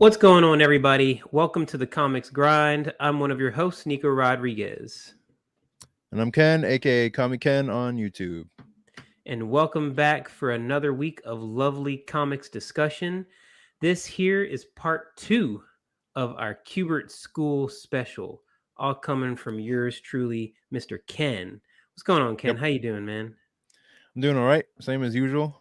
What's going on, everybody? Welcome to the Comics Grind. I'm one of your hosts, Nico Rodriguez. And I'm Ken, aka Comic Ken on YouTube. And welcome back for another week of lovely comics discussion. This here is part two of our Kubert School special, all coming from yours truly, Mr. Ken. What's going on, Ken? Yep. How you doing, man? I'm doing all right. Same as usual.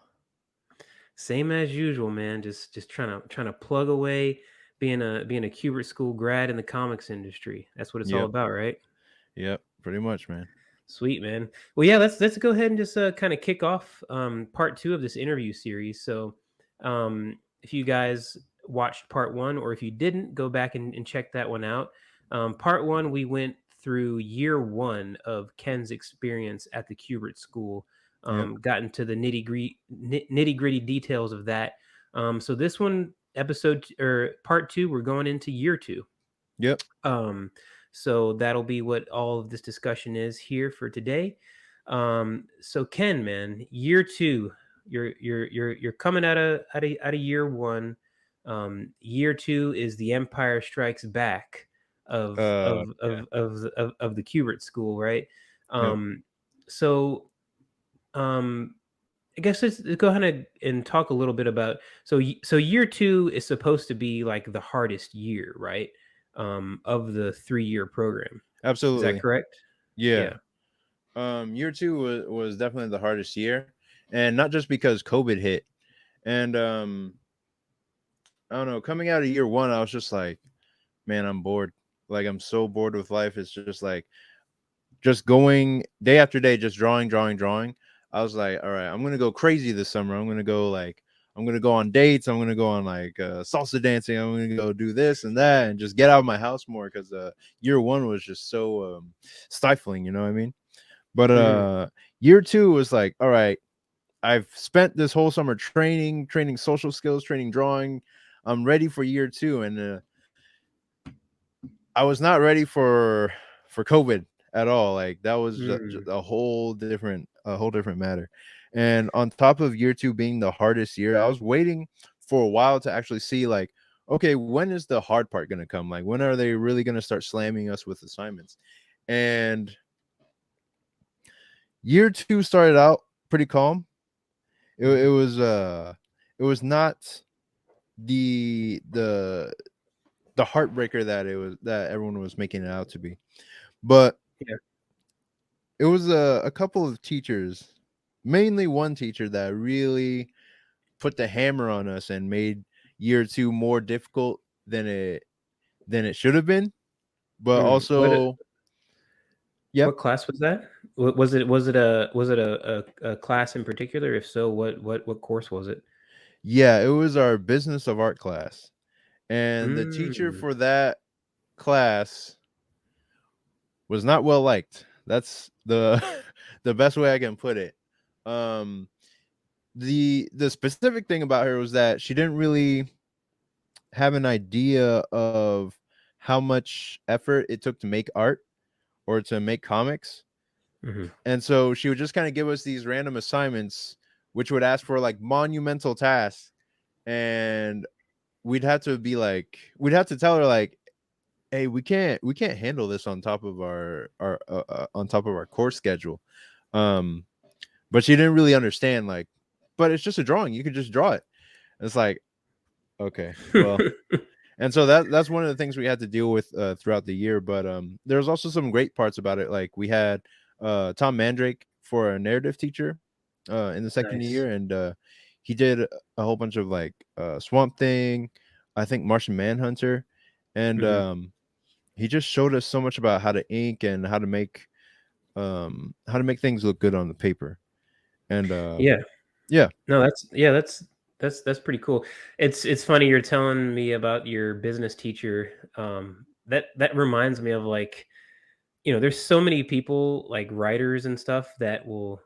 Same as usual, man. Just trying to plug away, being a Kubert School grad in the comics industry. That's what it's all Yep. about, right? Yep. Pretty much, man. Sweet, man. Well, yeah, let's go ahead and just kind of kick off part two of this interview series. So, if you guys watched part one, or if you didn't, go back and check that one out. Part one, we went through year one of Ken's experience at the Kubert School. Yep. Got into the nitty gritty details of that. So this one, episode or part two, we're going into year two. Yep. So that'll be what all of this discussion is here for today. So Ken, man, year two, you're coming out of year one. Year two is the Empire Strikes Back of of Yeah. of of of the Kubert School, right? Yep. So I guess let's go ahead and talk a little bit about so year two is supposed to be like the hardest year, right? Of the 3-year program. Is that Absolutely. correct? Yeah. Yeah. Year two was definitely the hardest year, and not just because COVID hit. And I don't know. Coming out of year one, I was just like, man, I'm bored. Like I'm so bored with life. It's just like just going day after day, just drawing. I was like, all right, I'm gonna go crazy this summer. I'm gonna go on dates. I'm gonna go on like salsa dancing. I'm gonna go do this and that, and just get out of my house more because year one was just so stifling. You know what I mean? But Mhm. year two was like, all right, I've spent this whole summer training social skills, training drawing. I'm ready for year two, and I was not ready for COVID at all. Like that was Mm. a whole different matter. And on top of year two being the hardest year, I was waiting for a while to actually see like, okay, when is the hard part gonna come? Like when are they really gonna start slamming us with assignments? And year two started out pretty calm. It, Mhm. it was it was not the the heartbreaker that everyone was making it out to be. But Yeah. it was a couple of teachers, mainly one teacher that really put the hammer on us and made year two more difficult than it should have been. But Mm. What also, yep, what class was that? Was it a class in particular? If so, what course was it? yeah, it was our business of art class, and the teacher Mm. for that class was not well liked. That's the the best way I can put it. Um, the specific thing about her was that she didn't really have an idea of how much effort it took to make art or to make comics. Mhm. And so she would just kind of give us these random assignments, which would ask for like monumental tasks. And we'd have to tell her like, hey, we can't handle this on top of our on top of our course schedule. Um, but she didn't really understand like, but it's just a drawing. You could just draw it. It's like, okay, well, and so that's one of the things we had to deal with throughout the year. But there's also some great parts about it. Like we had Tom Mandrake for a narrative teacher in the second Nice. year, and he did a whole bunch of like Swamp Thing, I think Martian Manhunter, and Mhm. he just showed us so much about how to ink and how to make things look good on the paper. And Yeah. yeah, No, that's pretty cool. It's funny you're telling me about your business teacher. That reminds me of like, there's so many people like writers and stuff that will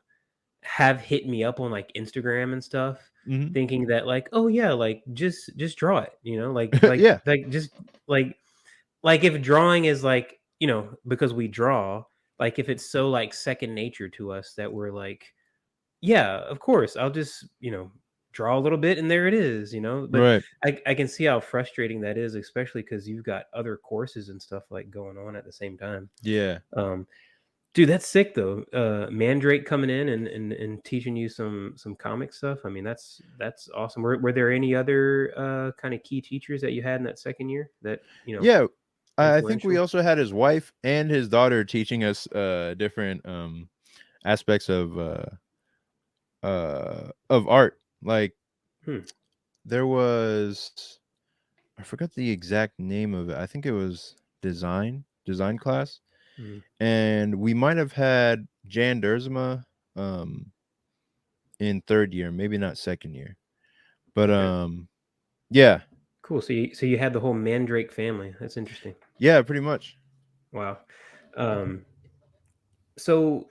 have hit me up on like Instagram and stuff, hmm thinking that like, oh yeah, like just draw it, like like yeah, like just like like if drawing is like, because we draw, like if it's so like second nature to us that we're like, yeah, of course. I'll just, draw a little bit and there it is, but Right. I can see how frustrating that is, especially because you've got other courses and stuff like going on at the same time. Yeah. um Dude, that's sick though. Mandrake coming in and teaching you some comic stuff. I mean, that's awesome. Were there any other kind of key teachers that you had in that second year that Yeah. I think we influential? also had his wife and his daughter teaching us different aspects of art. Like Hmm. there was, I forgot the exact name of it. I think it was design class, Hmm. and we might have had Jan Derzma um in third year, maybe not second year. But Okay. yeah. Cool. So you had the whole Mandrake family. That's interesting. Yeah, pretty much. Wow. Um. So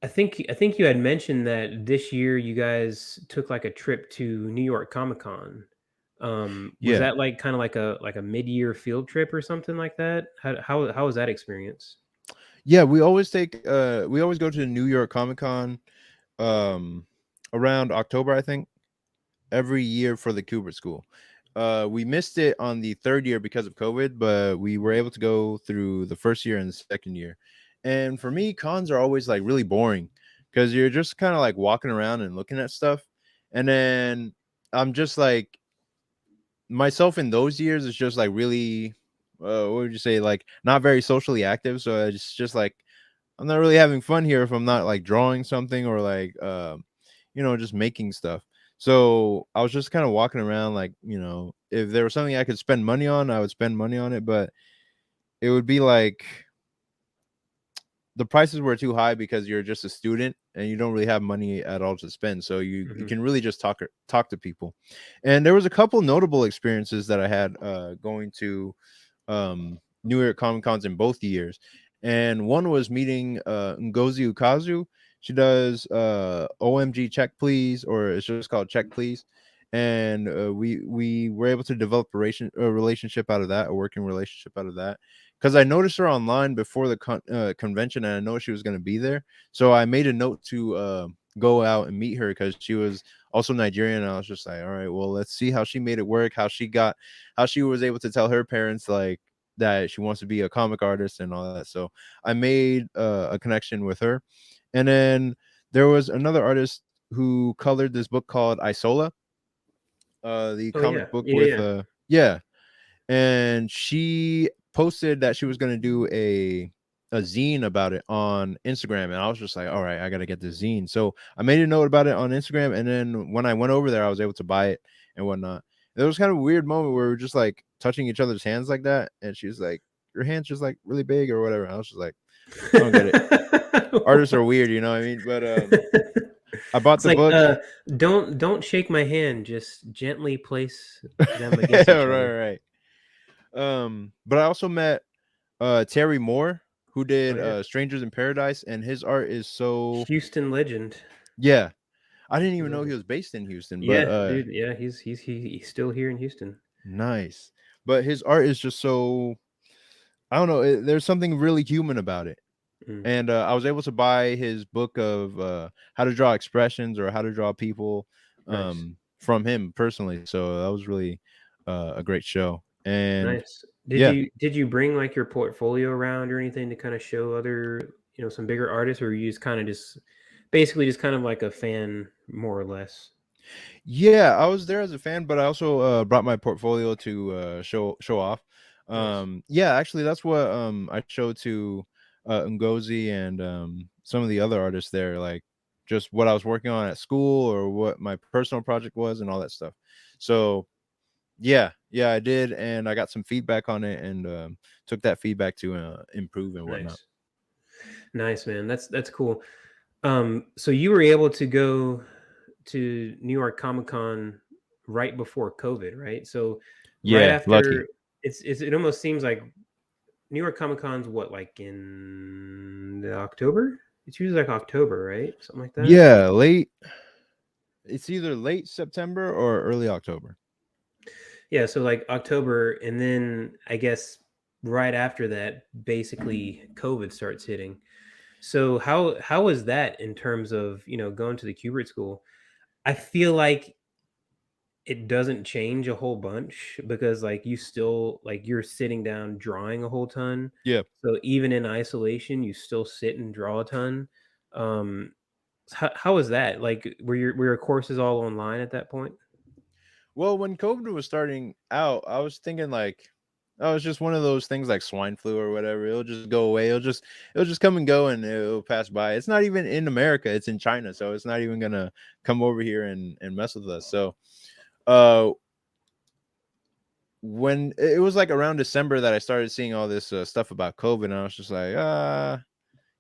I think you had mentioned that this year you guys took like a trip to New York Comic Con. Was Yeah. that like kind of like a mid-year field trip or something like that? How was that experience? Yeah, we always go to New York Comic Con um around October, I think, every year for the Kubert School. We missed it on the third year because of COVID, but we were able to go through the first year and the second year. And for me, cons are always like really boring because you're just kind of like walking around and looking at stuff. And then I'm just like, myself in those years is just like really, what would you say, like not very socially active. So it's just like, I'm not really having fun here if I'm not like drawing something or like just making stuff. So I was just kind of walking around like, if there was something I could spend money on, I would spend money on it, but it would be like the prices were too high because you're just a student and you don't really have money at all to spend. So you Hmm. can really just talk to people. And there was a couple notable experiences that I had going to New York Comic Cons in both years. And one was meeting Ngozi Ukazu. She does OMG Check Please, or it's just called Check Please. And we were able to develop a relationship out of that, a working relationship out of that. Because I noticed her online before the convention, and I know she was going to be there. So I made a note to go out and meet her because she was also Nigerian. And I was just like, all right, well, let's see how she made it work, how she was able to tell her parents like that she wants to be a comic artist and all that. So I made a connection with her. And then there was another artist who colored this book called Isola, the Oh yeah, comic book yeah, with yeah. yeah, and she posted that she was going to do a zine about it on Instagram, and I was just like, all right, I got to get this zine. So I made a note about it on Instagram, and then when I went over there, I was able to buy it and whatnot. There was kind of a weird moment where we were just like touching each other's hands like that, and she was like, your hand's just like really big or whatever. And I was just like, I don't get it. Artists are weird, you know what I mean? But I bought It's the like, book. don't shake my hand, just gently place them against Yeah, each other. right, right. But I also met Terry Moore, who Oh did yeah, Strangers in Paradise, and his art is so, Houston legend. yeah. I didn't even know he Legend. was based in Houston, but Yeah, dude. Yeah, he's still here in Houston. nice. But his art is just so, I don't know, there's something really human about it. Mm, And I was able to buy his book of how to draw expressions or how to draw people nice, from him personally. So that was really a great show. And nice. Did yeah. you did you bring like your portfolio around or anything to kind of show other some bigger artists, or you just kind of just basically just kind of like a fan more or less? Yeah, I was there as a fan, but I also brought my portfolio to show off. Nice, Yeah, actually, that's what I showed to Ngozi and some of the other artists there, like just what I was working on at school or what my personal project was and all that stuff. So yeah, yeah, I did, and I got some feedback on it, and took that feedback to improve and whatnot. nice, nice, man. That's cool. So you were able to go to New York Comic Con right before COVID, right? So right Yeah, lucky. after it almost seems like New York Comic Con's what, like in October? It's usually like October, right? Something like that. Yeah, late. It's either late September or early October. Yeah, so like October, and then I guess right after that, basically COVID starts hitting. So how was that in terms of going to the Kubert School? I feel like it doesn't change a whole bunch because like you still like you're sitting down drawing a whole ton. Yeah. So even in isolation, you still sit and draw a ton. Um, how was that? Like, were your courses all online at that point? Well, when COVID was starting out, I was thinking like, oh, it's just one of those things like swine flu or whatever. It'll just go away. It'll just come and go and it'll pass by. It's not even in America. It's in China, so it's not even gonna come over here and mess with us. So, uh, when it was like around December that I started seeing all this stuff about COVID, and I was just like,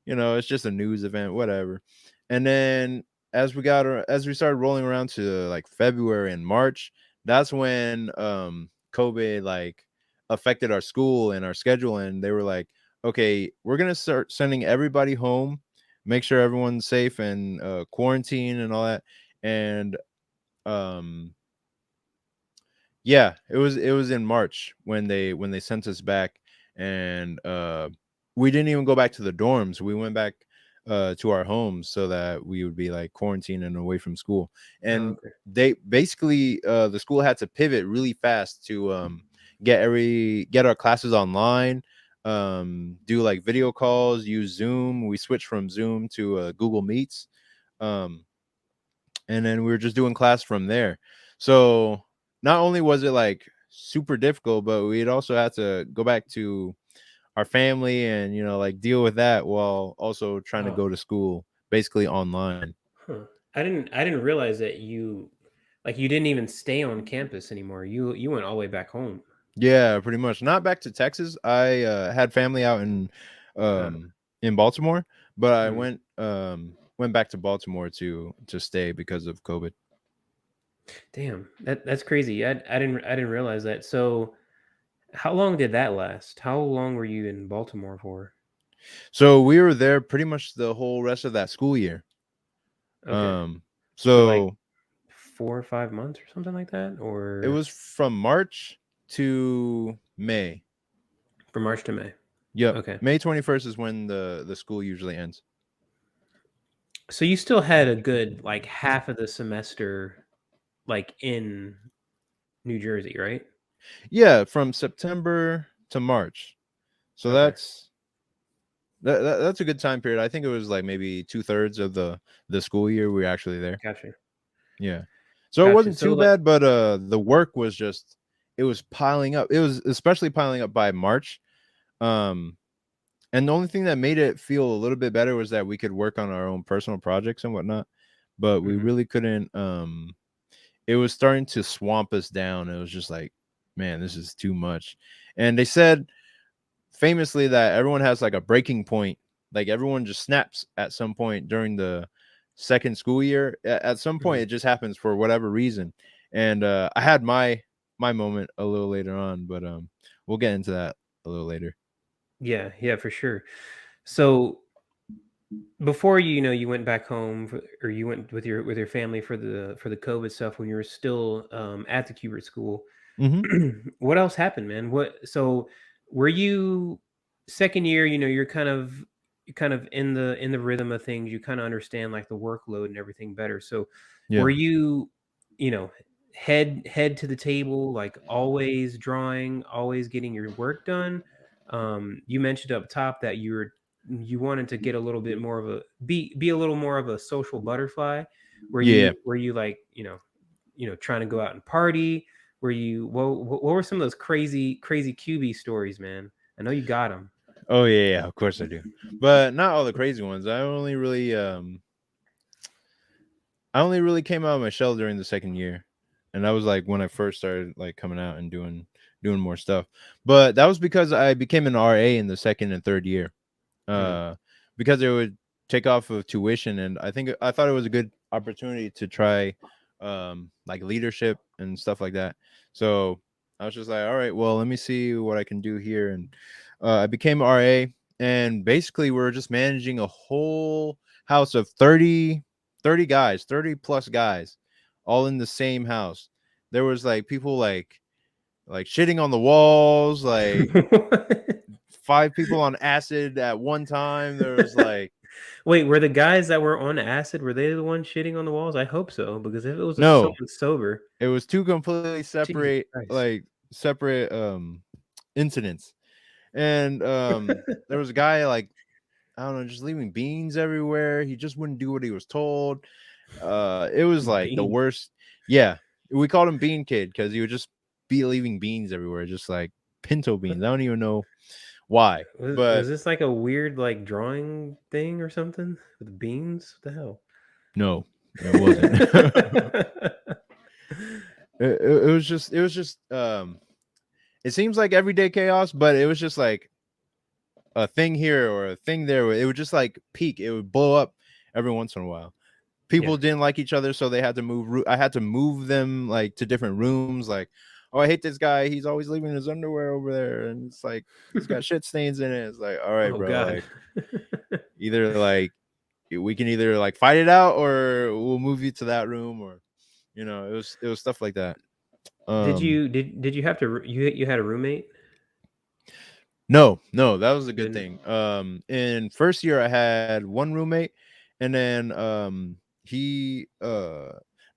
it's just a news event, whatever. And then as we started rolling around to like February and March, that's when COVID like affected our school and our schedule, and they were like, okay, we're gonna start sending everybody home, make sure everyone's safe and quarantine and all that. And um yeah, it was in March when they sent us back, and we didn't even go back to the dorms. We went back to our homes so that we would be like quarantined and away from school. Oh, And okay. they basically the school had to pivot really fast to get our classes online, do like video calls, use Zoom. We switched from Zoom to Google Meets. Um and then we were just doing class from there. So not only was it like super difficult, but we'd also had to go back to our family and like deal with that while also trying to Oh, go to school basically online. huh. I didn't realize that you didn't even stay on campus anymore. You went all the way back home. Yeah, pretty much. Not back to Texas. I had family out Oh, in Baltimore, but I mm. went back to Baltimore to stay because of COVID. Damn, that's crazy. I didn't realize that. So, how long did that last? How long were you in Baltimore for? So we were there pretty much the whole rest of that school year. Okay, Um so like so 4 or 5 months or something like that, it or was from March to May. from March to May. Yep. Okay, May 21st is when the school usually ends. so you still had a good like half of the semester like in New Jersey, right? Yeah, from September to March. So Okay, that's a good time period. I think it was like maybe 2/3 of the school year we were actually there. gotcha, Yeah. So it gotcha. wasn't So too like, bad, but the work was just it was piling up. It was especially piling up by March. Um and the only thing that made it feel a little bit better was that we could work on our own personal projects and whatnot, but we mhm. really couldn't it was starting to swamp us down. It was just like, man, this is too much. And they said famously that everyone has like a breaking point. Like everyone just snaps at some point during the second school year. At some point, Mhm. it just happens for whatever reason. And I had my moment a little later on, but we'll get into that a little later. Yeah, yeah, for sure. So before you went back home or you went with your family for the COVID stuff when you were still at the Kubert School. Hmm. What else happened, man? So were you second year, you're kind of in the rhythm of things, you kind of understand like the workload and everything better. So Yeah. were you, you know, head to the table, like always drawing, always getting your work done? You mentioned up top that you wanted to get a little bit more of a be a little more of a social butterfly. Were Yeah. you were you like, trying to go out and party? Were you what were some of those crazy QB stories, man? I know you got them. Oh yeah, yeah, of course I do. But not all the crazy ones. I only really came out of my shell during the second year, and that was like when I first started like coming out and doing more stuff. But that was because I became an RA in the second and third year, Mm, uh, because it would take off of tuition, and I thought it was a good opportunity to try, like leadership and stuff like that. So I was just like, all right, well, let me see what I can do here, and I became RA, and basically we are just managing a whole house of 30 guys, 30 plus guys, all in the same house. There was like people like shitting on the walls, like what? 5 people on acid at one time. There was like Wait, were the guys that were on acid, were they the ones shitting on the walls? I hope so, because if it was No, someone sober, it was two completely Jesus separate, Christ. like separate incidents. And there was a guy like, I don't know, just leaving beans everywhere. He just wouldn't do what he was told. It was like the Bean. worst. Yeah, we called him Bean Kid because he would just be leaving beans everywhere, just like pinto beans. I don't even know why, Was but this like a weird like drawing thing or something with beans? What the hell? no, it wasn't. It was just it seems like everyday chaos, but it was just like a thing here or a thing there. It would just like peak. It would blow up every once in a while. Yeah. People didn't like each other, so they had to move. I had to move them like to different rooms. Like, oh, I hate this guy. He's always leaving his underwear over there, and it's like he's got shit stains in it. It's like, all right, Oh bro. God. Like, either like we can either like fight it out, or we'll move you to that room, or it was stuff like that. Did you have to you had a roommate? No, no, that was a You good didn't? thing. In first year I had one roommate, and then he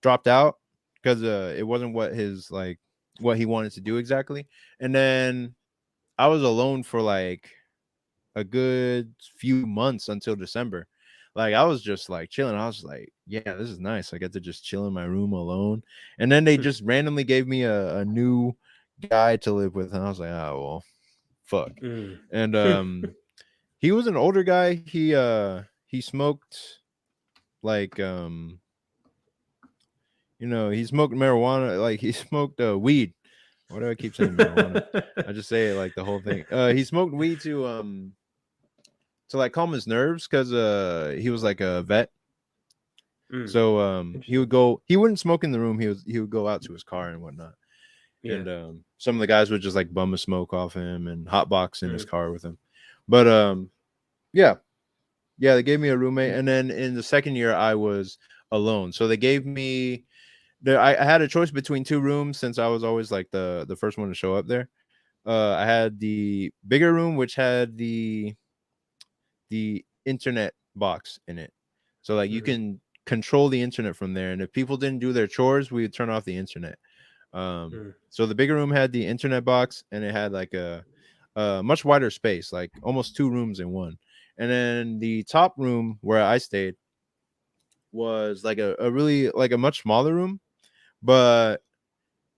dropped out because it wasn't what he wanted to do exactly. And then I was alone for like a good few months until December. Like I was just like chilling. I was like, yeah, this is nice. I get to just chill in my room alone. And then they Hmm. just randomly gave me a new guy to live with, and I was like, oh well, fuck. Mm. And he was an older guy. He smoked like he smoked marijuana, like he smoked weed. Why do I keep saying marijuana? I just say it like the whole thing. He smoked weed to like calm his nerves because he was like a vet. Mm. So Interesting. he wouldn't smoke in the room. He would go out to his car and whatnot. Yeah. And some of the guys would just like bum a smoke off him and hotbox in his Mm. car with him. But yeah, yeah, they gave me a roommate, and then in the second year I was alone. So they gave me I had a choice between two rooms since I was always like the first one to show up there. I had the bigger room which had the internet box in it. So like you Mm. can control the internet from there, and if people didn't do their chores, we would turn off the internet. Mm. So the bigger room had the internet box, and it had like a much wider space, like almost two rooms in one. And then the top room where I stayed was like a really like a much smaller room, but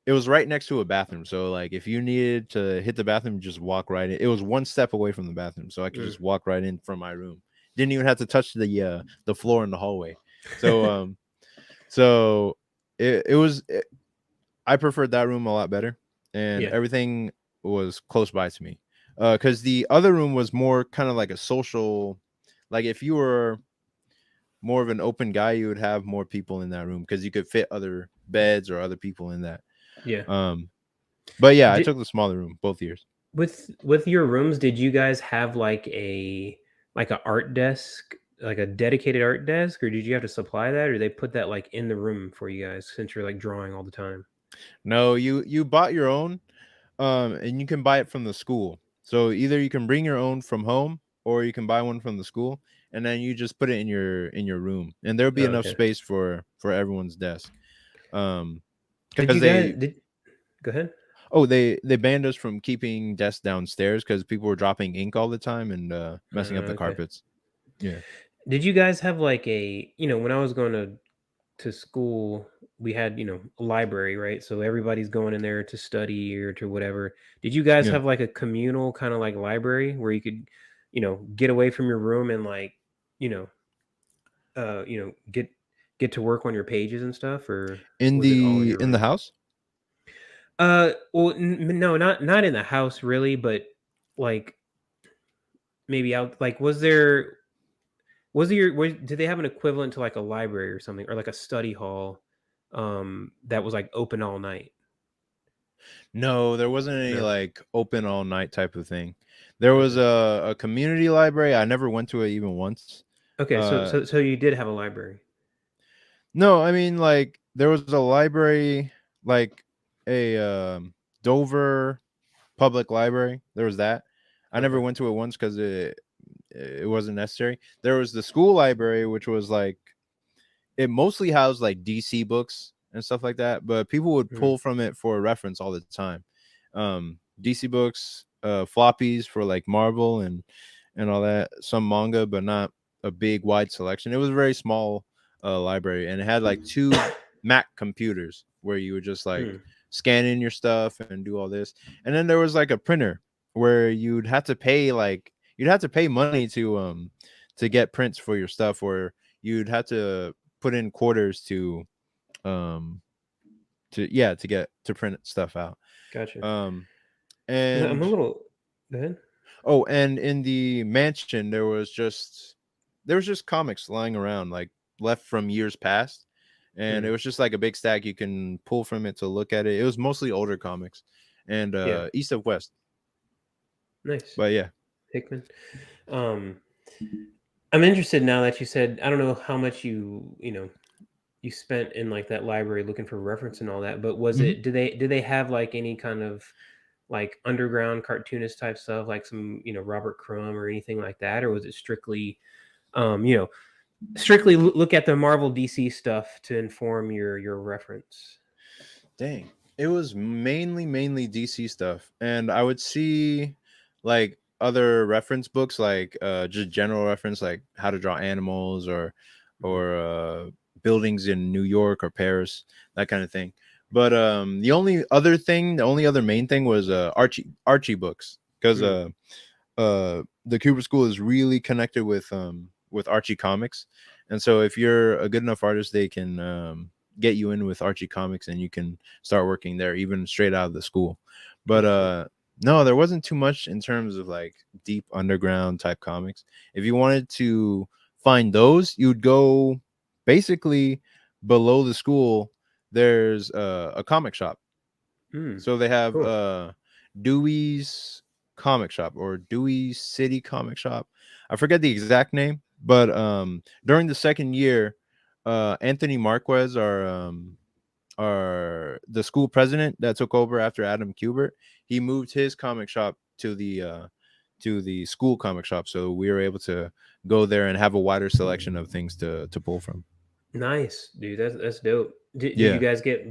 it was right next to a bathroom. So like if you needed to hit the bathroom, just walk right in. It was one step away from the bathroom, so I could Mm. just walk right in from my room. Didn't even have to touch the floor in the hallway. So so I preferred that room a lot better, and Yeah. everything was close by to me. Because the other room was more kind of like a social, like if you were more of an open guy, you would have more people in that room because you could fit other beds or other people in that. Yeah. Um, but yeah, I Did took the smaller room both years. with your rooms, did you guys have like a art desk, like a dedicated art desk, or did you have to supply that, or they put that like in the room for you guys since you're like drawing all the time? No, you bought your own, and you can buy it from the school. So either you can bring your own from home, or you can buy one from the school, and then you just put it in your room, and there'll be Oh, enough okay. space for everyone's desk. Did Because you guys did Go ahead. they banned us from keeping desks downstairs because people were dropping ink all the time and messing up the Okay. carpets. Yeah, Did you guys have like when I was going to school, we had, a library, right? So everybody's going in there to study or to whatever. Did you guys yeah. have like a communal kind of like library where you could, get away from your room and like, you know, get to work on your pages and stuff, or In was it all in your the room? house. Well, no, not in the house really, but like maybe out. Like, did they have an equivalent to like a library or something, or like a study hall, that was like open all night? No, there wasn't any No. like open all night type of thing. There was Okay. a community library. I never went to it even once. Okay. So Uh, so so you did have a library. no, I mean like there was a library, like a Dover public library. There was that. I never Okay. went to it once because it wasn't necessary. There was the school library, which was like it mostly housed like DC books and stuff like that, but people would Mm, pull from it for reference all the time. DC books, floppies for like Marvel and all that, some manga, but not a big wide selection. It was a very small library, and it had like two Mac computers where you would just like mm, scan in your stuff and do all this. And then there was like a printer where you'd have to pay money to get prints for your stuff, or you'd have to put in quarters um to get to print stuff out. gotcha. Um I'm a and little. Go ahead. oh, and in the mansion there was just comics lying around, like left from years past, and it Mm, was just like a big stack you can pull from it to look at it. It was mostly older comics, and yeah, east of west. nice. But yeah. Hickman. Um, I'm interested now that you said I don't know how much you spent in like that library looking for reference and all that, but was Mhm. it do they have like any kind of like underground cartoonist type stuff, like some Robert Crumb or anything like that, or was it strictly um you know strictly look at the Marvel DC stuff to inform your reference? Dang. It was mainly DC stuff. And I would see like other reference books, like just general reference, like how to draw animals, Mhm. or buildings in New York or Paris, that kind of thing. But the only other main thing was Archie books, because Mm, the Kubert School is really connected with Archie Comics, and so if you're a good enough artist, they can get you in with Archie Comics, and you can start working there even straight out of the school. But interesting. no, there wasn't too much in terms of like deep underground type comics. If you wanted to find those, you'd go basically below the school. There's a comic shop, Mm, so they have cool. Dewey's Comic Shop or Dewey City Comic Shop. I forget the exact name, but during the second year, Anthony Marquez, our the school president that took over after Adam Kubert, he moved his comic shop to the school comic shop, so we were able to go there and have a wider selection of things to pull from. Nice, dude. That's dope. Yeah, Did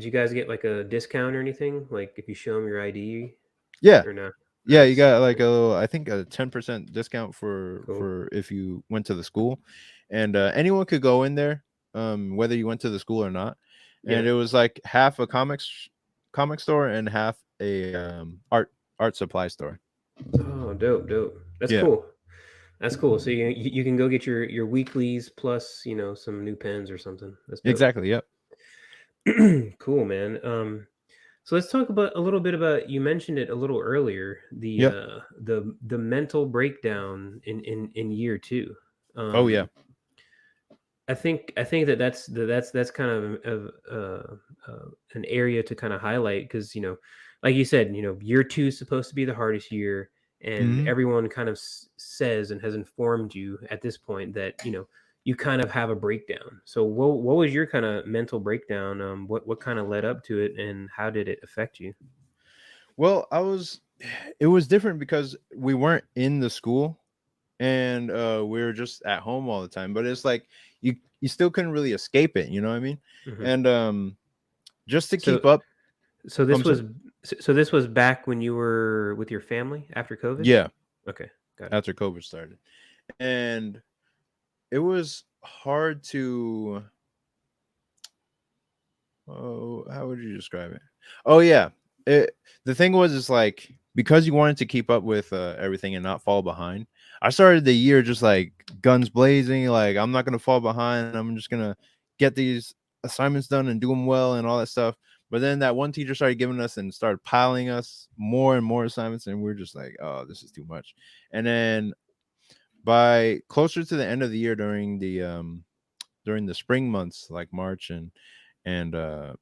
you guys get like a discount or anything? Like if you show them your ID yeah. or not? Yeah, you Nice. got like a little, I think a 10% discount for Cool. if you went to the school, and anyone could go in there, whether you went to the school or not, Yeah. and it was like half a comic store and half a art supply store. Oh, dope, dope. That's Yeah, cool. That's cool. So you can go get your weeklies plus some new pens or something. That's dope. exactly. Yep. Cool, man. So let's talk about a little bit about you mentioned it a little earlier Yep. the mental breakdown in year two. Oh yeah. Um, I think that's kind of an area to kind of highlight because like you said, year two is supposed to be the hardest year, and Hmm. everyone kind of says and has informed you at this point that you kind of have a breakdown. So what was your kind of mental breakdown? What kind of led up to it, and how did it affect you? Well, it was different because we weren't in the school, and we were just at home all the time. But it's like you still couldn't really escape it. You know what I mean? Hmm. And just to So keep up. so I'm this sorry. was so this was back when you were with your family after COVID. Yeah, Okay, got it. after COVID started, and it was hard to. Oh, how would you describe it? Oh yeah, the thing was, is like because you wanted to keep up with everything and not fall behind. I started the year just like guns blazing, like I'm not gonna fall behind. I'm just gonna get these assignments done and do them well and all that stuff. But then that one teacher started giving us and started piling us more and more assignments, and we're just like, oh, this is too much. And then by closer to the end of the year, during the spring months like March and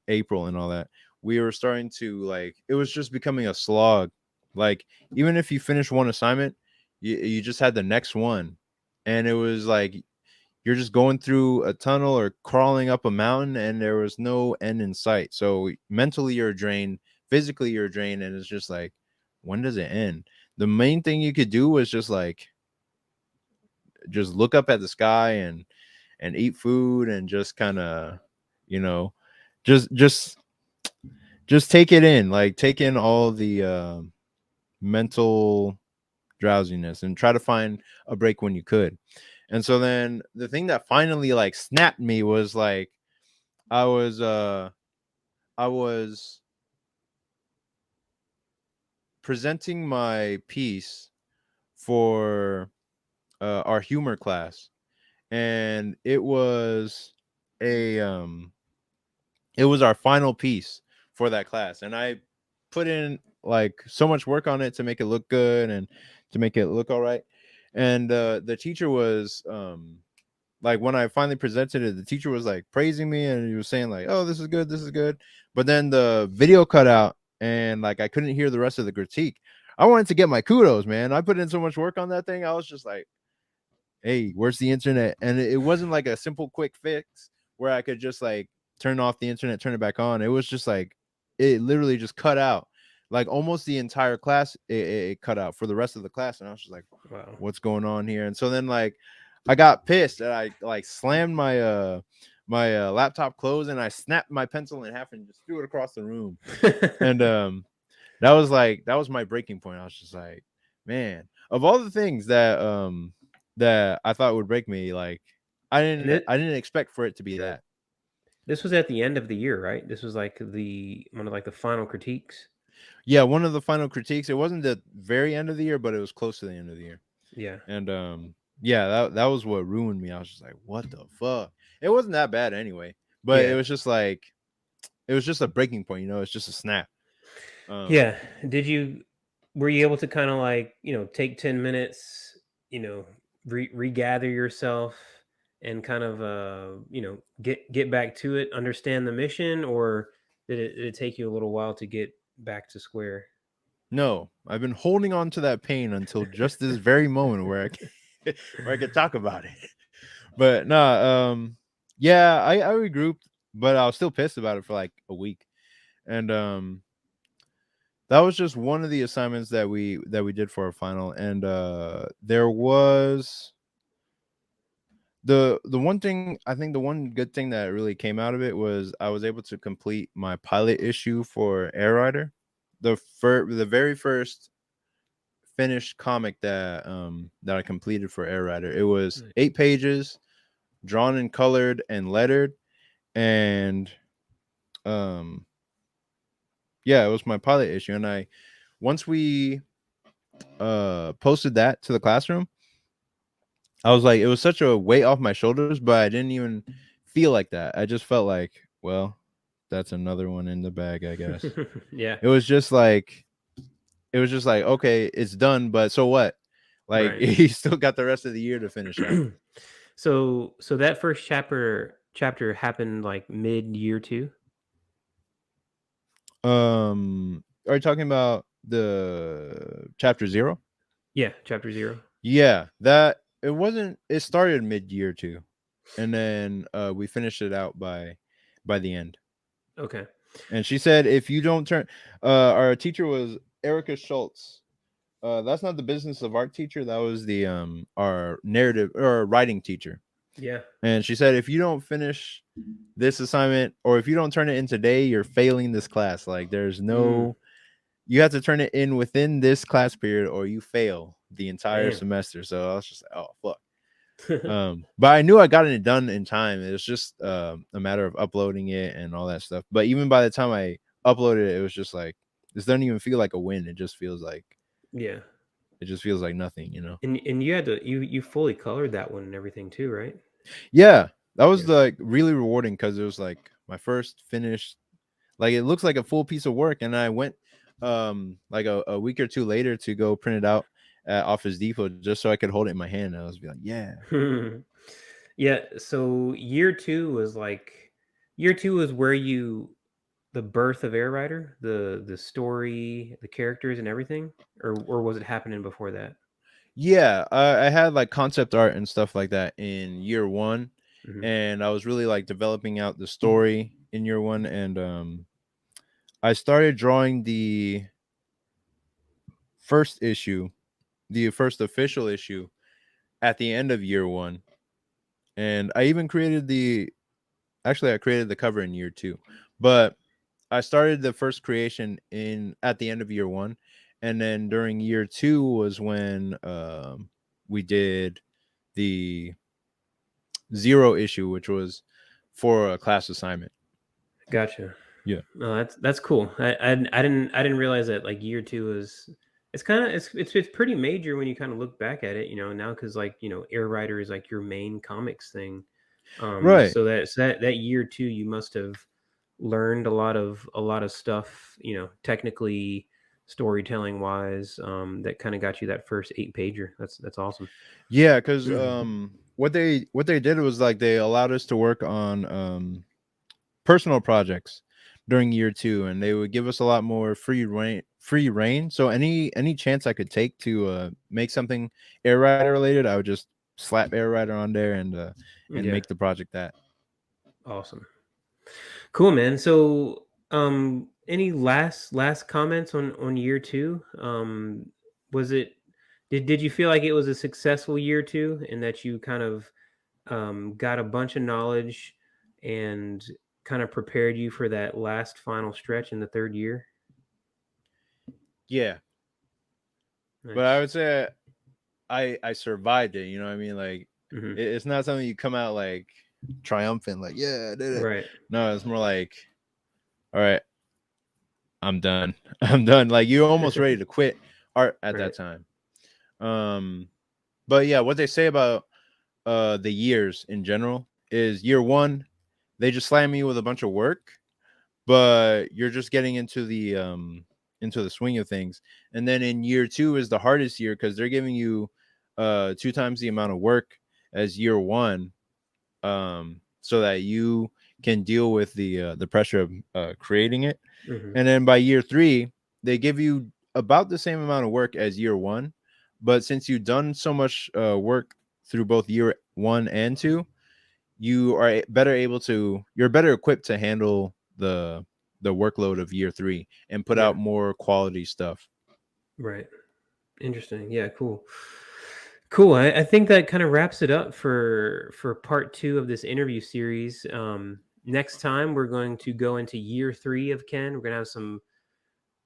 April and all that, we were starting to like it was just becoming a slog. Like even if you finish one assignment, you just had the next one, and it was like you're just going through a tunnel or crawling up a mountain, and there was no end in sight. So mentally you're drained, physically you're drained, and it's just like when does it end? The main thing you could do was just like just look up at the sky and eat food and just kind of, you know, just just just take it in, like take in all the mental drowsiness and try to find a break when you could. And so then the thing that finally like snapped me was like I was uh I was presenting my piece for our humor class, and a it was our final piece for that class, and I put in like so much work on it to make it look good and to make it look all right. And the teacher was like, when I finally presented it, the teacher was like praising me and he was saying like, "Oh, this is good, this is good." But then the video cut out and like I couldn't hear the rest of the critique. I wanted to get my kudos, man. I put in so much work on that thing. I was just like, "Hey, where's the internet?" And it wasn't like a simple quick fix where I could just like turn off the internet, turn it back on. It was just like it literally just cut out. Like almost the entire class, it cut out for the rest of the class. And I was just like, Wow. what's going on here? And so then like I got pissed and I like slammed my laptop closed and I snapped my pencil in half and just threw it across the room. And that was my breaking point. I was just like, man, of all the things that I thought would break me, like And it I didn't expect for it to be that. this was at the end of the year, right? This was like the one of like the final critiques. Yeah, one of the final critiques. It wasn't the very end of the year, but it was close to the end of the year. Yeah. And yeah, that was what ruined me. I was just like, what the fuck? It wasn't that bad anyway, but it Yeah. was just like it was just a breaking point, you know, it's just a snap. Yeah. Did you were you able to kind of like, take 10 minutes, regather yourself and kind of get back to it, understand the mission, or did it take you a little while to get back to square? No, I've been holding on to that pain until just this very moment where where I could talk about it. But nah, yeah, I regrouped, but I was still pissed about it for like a week. And that was just one of the assignments that we did for our final. And there was the one thing, I think the one good thing that really came out of it was I was able to complete my pilot issue for Air Rider. The very first finished comic that I completed for Air Rider. It was Nice. 8 pages, drawn and colored and lettered, and um yeah, it was my pilot issue. And I once we posted that to the classroom, I was like, it was such a weight off my shoulders, but I didn't even feel like that. I just felt like, well, that's another one in the bag, I guess. Yeah. It was just like okay, it's done, but so what? Like Right. you still got the rest of the year to finish out. So that first chapter happened like mid year two. Are you talking about the chapter 0? Yeah, chapter 0. Yeah, that it wasn't. It started mid year too, and then we finished it out by the end. Okay. And she said, if you don't turn, our teacher was Erica Schultz. That's not the business of art teacher. That was the our narrative or writing teacher. Yeah. And she said, if you don't finish this assignment or if you don't turn it in today, you're failing this class. Like there's Mm, no, you have to turn it in within this class period or you fail the entire damn. semester. So I was just like, oh fuck. But I knew I got it done in time. It was just a matter of uploading it and all that stuff. But even by the time I uploaded it, it was just like this doesn't even feel like a win. Yeah. It just feels like nothing, you know. And you had to you fully colored that one and everything too, right? Yeah, that was Yeah. like really rewarding because it was like my first finished. Like it looks like a full piece of work, and I went like a week or two later to go print it out at Office Depot just so I could hold it in my hand. And I was be like, yeah. Yeah, so year 2 was where you the birth of Air Rider, the story, the characters and everything, or was it happening before that? Yeah, I had like concept art and stuff like that in year one, Mhm. and I was really like developing out the story in year one, and I started drawing the first issue, the first official issue, at the end of year 1, and I even created the actually I created the cover in year 2, but I started the first creation in at the end of year 1, and then during year 2 was when we did the 0 issue, which was for a class assignment. Gotcha. Yeah. No, that's cool. I didn't realize that like year two was it's kind of it's pretty major when you kind of look back at it, now because like Air Rider is like your main comics thing. Right. So that year two you must have learned a lot of stuff, technically storytelling wise, that kind of got you that first 8 pager. That's awesome. Yeah, because Hmm. what they did was like they allowed us to work on personal projects during year 2, and they would give us a lot more free reign. So any chance I could take to make something Air Rider related, I would just slap Air Rider on there and Yeah, make the project that. awesome. Cool, man. So, any last comments on year two? Was it did you feel like it was a successful year two, and that you kind of got a bunch of knowledge and kind of prepared you for that last final stretch in the third year? Yeah, but I Nice. would say I survived it. You know what I mean? Like Hmm. it's not something you come out like triumphant, like yeah, I did it. Right. No, it's more like, all right, I'm done. I'm done. Like you're almost ready to quit art at that Right. time. Um, but yeah, what they say about the years in general is year 1, they just slam you with a bunch of work, but you're just getting into the swing of things. And then in year 2 is the hardest year because they're giving you 2 times the amount of work as year 1, so that you can deal with the pressure of creating it. Hmm. And then by year 3, they give you about the same amount of work as year 1, but since you've done so much work through both year 1 and 2, you're better equipped to handle the workload of year 3 and put Yeah. out more quality stuff. Right. Interesting. Yeah. Cool. Cool. I think that kind of wraps it up for part two of this interview series. Next time we're going to go into year three of Ken. We're gonna have some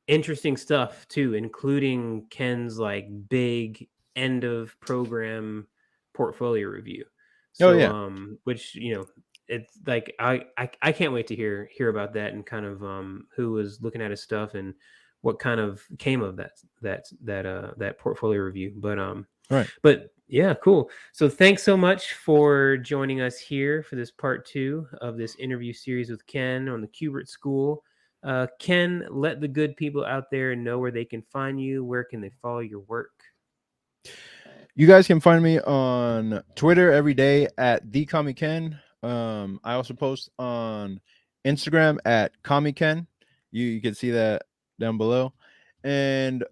interesting stuff too, including Ken's like big end of program portfolio review. Oh So, yeah. which it's like I can't wait to hear about that, and kind of who was looking at his stuff and what kind of came of that portfolio review. Right. But yeah, cool. So thanks so much for joining us here for this part two of this interview series with Ken on the Kubert School. Ken, let the good people out there know where they can find you. Where can they follow your work? You guys can find me on Twitter every day at the Comic Ken. I also post on Instagram at Comic Ken. You can see that down below. And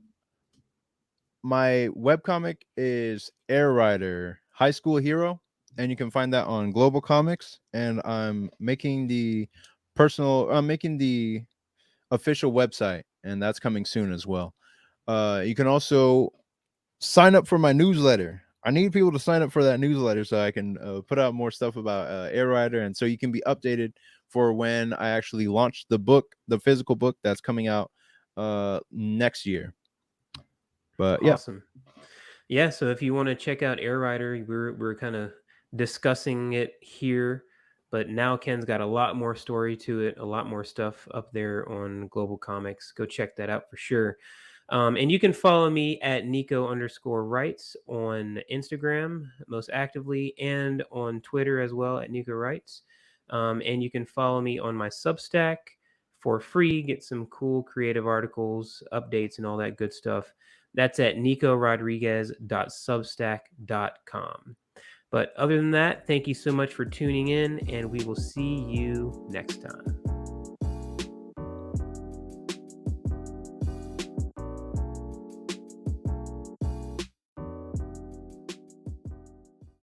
my webcomic is Air Rider High School Hero, and you can find that on Global Comics. And I'm making the official website, and that's coming soon as well. You can also sign up for my newsletter. I need people to sign up for that newsletter so I can put out more stuff about Air Rider, and so you can be updated for when I actually launch the book, the physical book that's coming out next year. But yeah, Awesome. Yeah, so if you want to check out Air Rider, we're kind of discussing it here, but now Ken's got a lot more story to it, a lot more stuff up there on Global Comics. Go check that out for sure. And you can follow me at Nico_writes on Instagram most actively, and on Twitter as well at Nico Writes. And you can follow me on my Substack for free. Get some cool creative articles, updates, and all that good stuff. That's at nicorodriguez.substack.com. But other than that, thank you so much for tuning in, and we will see you next time.